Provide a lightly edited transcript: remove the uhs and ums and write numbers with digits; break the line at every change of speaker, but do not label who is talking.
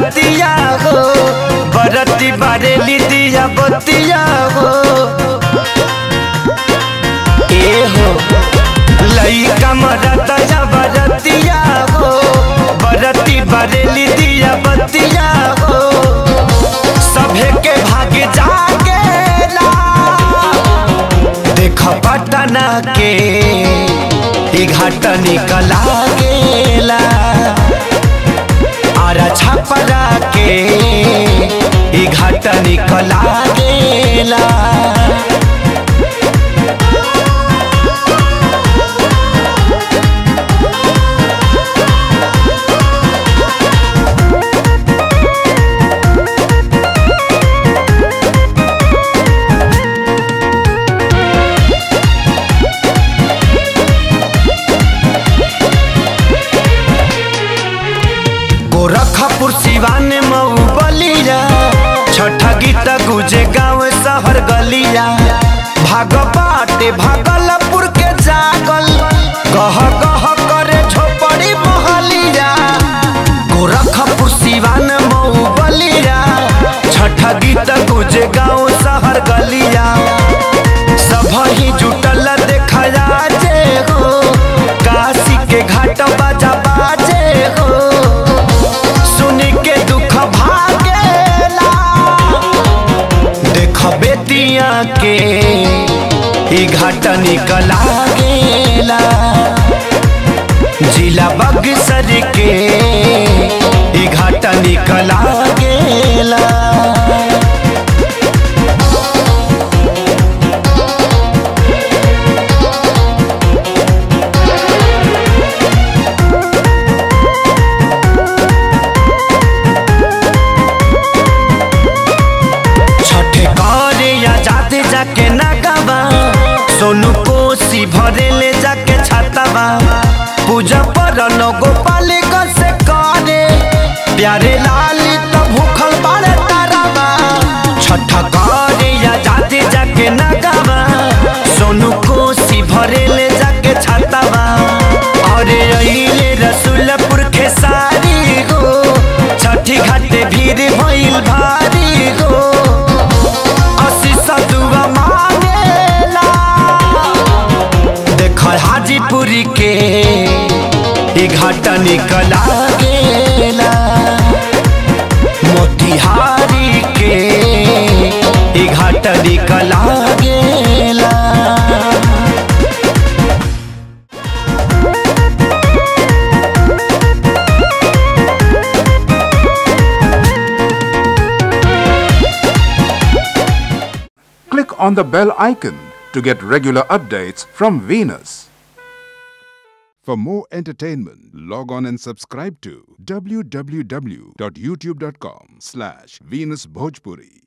बरतिया हो, बरती बारेली दिया बतिया हो। ए हो लइका मरतिया बरतिया हो, बरती बारेली दिया बतिया हो। सभे के भाग जागेला देख पटना के घाट निकला गेला, आरा छपरा के घाट निकला गेला। गोरखपुर सिवान मऊ बलिया, छठा गीत गुजे गाँव शहर गलिया। भाग बाटे भागलपुर के जागल, गह गह करे झोपड़ी महलिया। गोरखपुर सिवान मऊ बलिया, छठा गीत गुजे गाँव शहर गलिया। सब ही जुटल देखा जे हो, काशी के घाट बाजा बाजे हो। बेतिया के घाट निकला गेला, जिला बक्सर के घाट निकला गेला। जाके नगवा सोनू कोसी भरे ले जाके छातावा। पूजा पर गोपाल से करे प्यारे लाली तो भूखल बारे तारावा। छठा करे या जाते जाके नगवा सोनू कोसी भरे ले जाके छातावा। अरे अइले रसूलपुर के सारी हो, छठी घाटे भीड़ भइल भारी हो। हाजीपुरी के घाट निकला गेला, मोतिहारी के घाट निकला गेला।
Click on the bell icon to get regular updates from Venus. For more entertainment, log on and subscribe to www.youtube.com/VenusBhojpuri.